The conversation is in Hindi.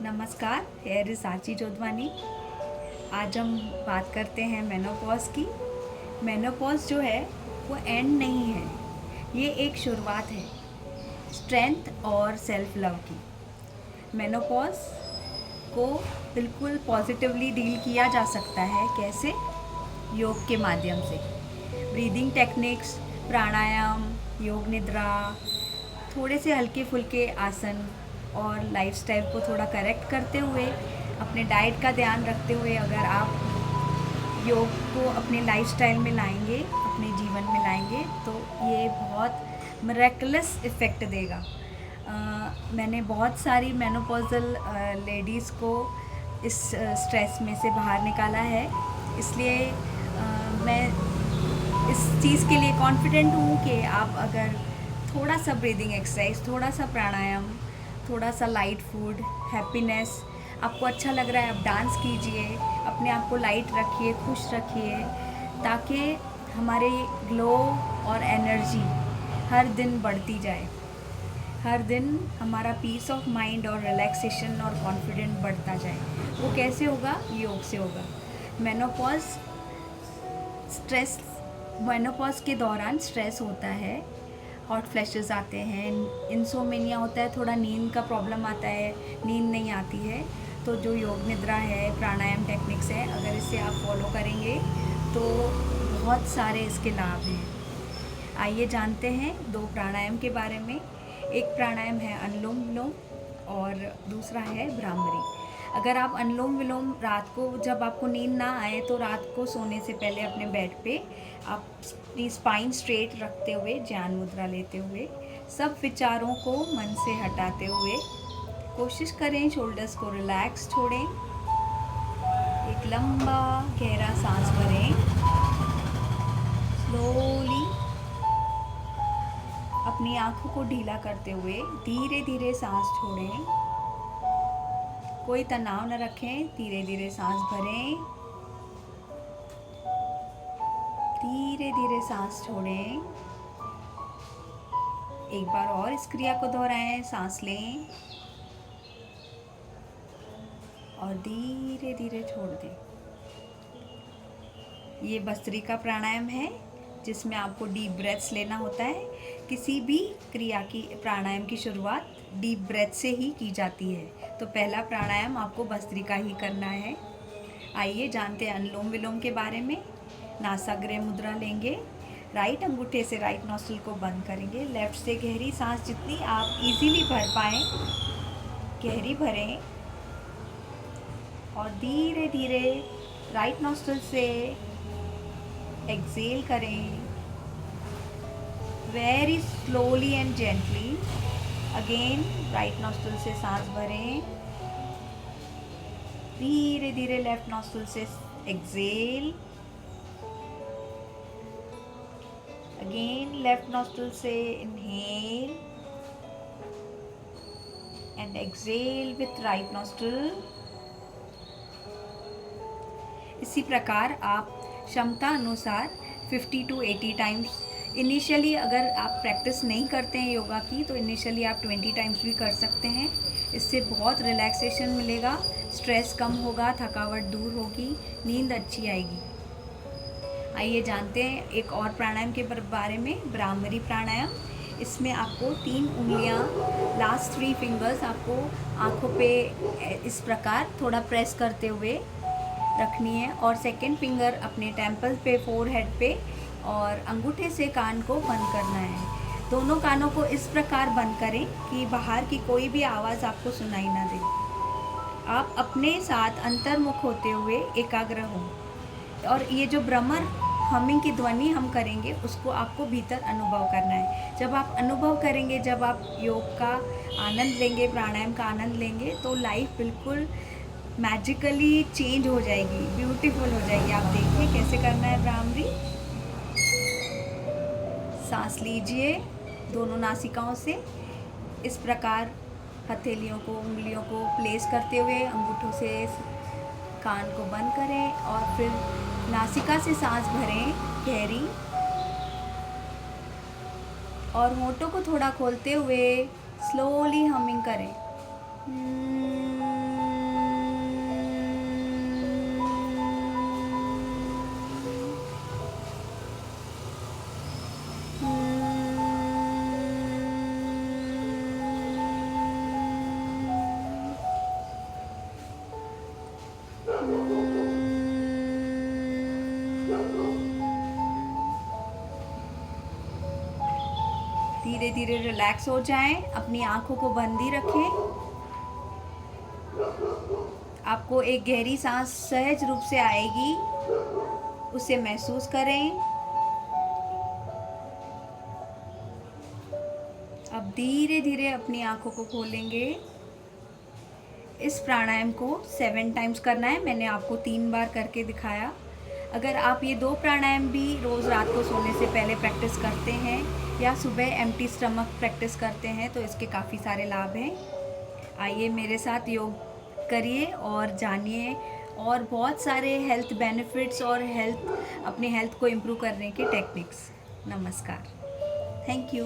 नमस्कार, हेयर इज़ साची जोधवानी। आज हम बात करते हैं मेनोपॉज़ की। मेनोपॉज़ जो है वो एंड नहीं है, ये एक शुरुआत है स्ट्रेंथ और सेल्फ लव की। मेनोपॉज़ को बिल्कुल पॉजिटिवली डील किया जा सकता है। कैसे? योग के माध्यम से। ब्रीदिंग टेक्निक्स, प्राणायाम, योग निद्रा, थोड़े से हल्के फुल्के आसन और लाइफस्टाइल को थोड़ा करेक्ट करते हुए, अपने डाइट का ध्यान रखते हुए अगर आप योग को अपने लाइफस्टाइल में लाएंगे, अपने जीवन में लाएंगे, तो ये बहुत मिरेकलस इफ़ेक्ट देगा। मैंने बहुत सारी मेनोपॉजल लेडीज़ को इस स्ट्रेस में से बाहर निकाला है, इसलिए मैं इस चीज़ के लिए कॉन्फिडेंट हूँ कि आप अगर थोड़ा सा ब्रीदिंग एक्सरसाइज, थोड़ा सा प्राणायाम, थोड़ा सा लाइट फूड, हैप्पीनेस, आपको अच्छा लग रहा है आप डांस कीजिए, अपने आप को लाइट रखिए, खुश रखिए, ताकि हमारे ग्लो और एनर्जी हर दिन बढ़ती जाए। हर दिन हमारा पीस ऑफ माइंड और रिलैक्सेशन और कॉन्फिडेंट बढ़ता जाए। वो कैसे होगा? योग से होगा। मेनोपॉज स्ट्रेस मेनोपॉज़ के दौरान स्ट्रेस होता है, हॉट फ्लैशेस आते हैं, इंसोमेनिया होता है, थोड़ा नींद का प्रॉब्लम आता है, नींद नहीं आती है। तो जो योग निद्रा है, प्राणायाम टेक्निक्स है, अगर इसे आप फॉलो करेंगे तो बहुत सारे इसके लाभ हैं। आइए जानते हैं दो प्राणायाम के बारे में। एक प्राणायाम है अनुलोम विलोम और दूसरा है भ्रामरी। अगर आप अनुलोम विलोम रात को, जब आपको नींद ना आए, तो रात को सोने से पहले अपने बेड पे आप अपनी स्पाइन स्ट्रेट रखते हुए, ध्यान मुद्रा लेते हुए, सब विचारों को मन से हटाते हुए कोशिश करें शोल्डर्स को रिलैक्स छोड़ें, एक लंबा गहरा सांस भरें, स्लोली अपनी आंखों को ढीला करते हुए धीरे धीरे सांस छोड़ें। कोई तनाव न रखें, धीरे धीरे सांस भरें, धीरे धीरे सांस छोड़ें। एक बार और इस क्रिया को दोहराएं। सांस लें और धीरे धीरे छोड़ दें। ये भस्त्रिका प्राणायाम है, जिसमें आपको डीप ब्रेथ्स लेना होता है। किसी भी क्रिया की, प्राणायाम की शुरुआत डीप ब्रेथ से ही की जाती है। तो पहला प्राणायाम आपको भस्त्रिका ही करना है। आइए जानते हैं अनुलोम विलोम के बारे में। नासाग्र मुद्रा लेंगे, राइट अंगूठे से राइट नॉस्ट्रिल को बंद करेंगे, लेफ्ट से गहरी सांस जितनी आप इजीली भर पाएँ गहरी भरें और धीरे धीरे राइट नॉस्ट्रिल से एक्सेल करें, very slowly and gently. Again right nostril से सांस भरें, धीरे धीरे लेफ्ट नॉस्ट्रिल से एक्सेल, अगेन लेफ्ट नॉस्ट्रिल से inhale and exhale with right nostril. इसी प्रकार आप क्षमता अनुसार 50 to 80 टाइम्स, इनिशियली अगर आप प्रैक्टिस नहीं करते हैं योगा की, तो इनिशियली आप 20 टाइम्स भी कर सकते हैं। इससे बहुत रिलैक्सेशन मिलेगा, स्ट्रेस कम होगा, थकावट दूर होगी, नींद अच्छी आएगी। आइए जानते हैं एक और प्राणायाम के बारे में, भ्रामरी प्राणायाम। इसमें आपको 3 उंगलियां, लास्ट 3 फिंगर्स आपको आँखों पे इस प्रकार थोड़ा प्रेस करते हुए रखनी है और सेकंड फिंगर अपने टेम्पल पे, फोरहेड पे, और अंगूठे से कान को बंद करना है। दोनों कानों को इस प्रकार बंद करें कि बाहर की कोई भी आवाज़ आपको सुनाई ना दे। आप अपने साथ अंतर्मुख होते हुए एकाग्र हों और ये जो भ्रमर हमिंग की ध्वनि हम करेंगे, उसको आपको भीतर अनुभव करना है। जब आप अनुभव करेंगे, जब आप योग का आनंद लेंगे, प्राणायाम का आनंद लेंगे, तो लाइफ बिल्कुल मैजिकली चेंज हो जाएगी, ब्यूटीफुल हो जाएगी। आप देखिए कैसे करना है भ्रामरी। सांस लीजिए दोनों नासिकाओं से, इस प्रकार हथेलियों को, उंगलियों को प्लेस करते हुए अंगूठों से कान को बंद करें और फिर नासिका से सांस भरें गहरी और होठों को थोड़ा खोलते हुए स्लोली हमिंग करें। धीरे धीरे रिलैक्स हो जाएं, अपनी आंखों को बंद ही रखें। आपको एक गहरी सांस सहज रूप से आएगी, उसे महसूस करें। अब धीरे धीरे अपनी आंखों को खोलेंगे। इस प्राणायाम को 7 टाइम्स करना है, मैंने आपको 3 बार करके दिखाया। अगर आप ये 2 प्राणायाम भी रोज़ रात को सोने से पहले प्रैक्टिस करते हैं या सुबह एम्प्टी स्टमक प्रैक्टिस करते हैं तो इसके काफ़ी सारे लाभ हैं। आइए मेरे साथ योग करिए और जानिए और बहुत सारे हेल्थ बेनिफिट्स और अपने हेल्थ को इम्प्रूव करने के टेक्निक्स। नमस्कार, थैंक यू।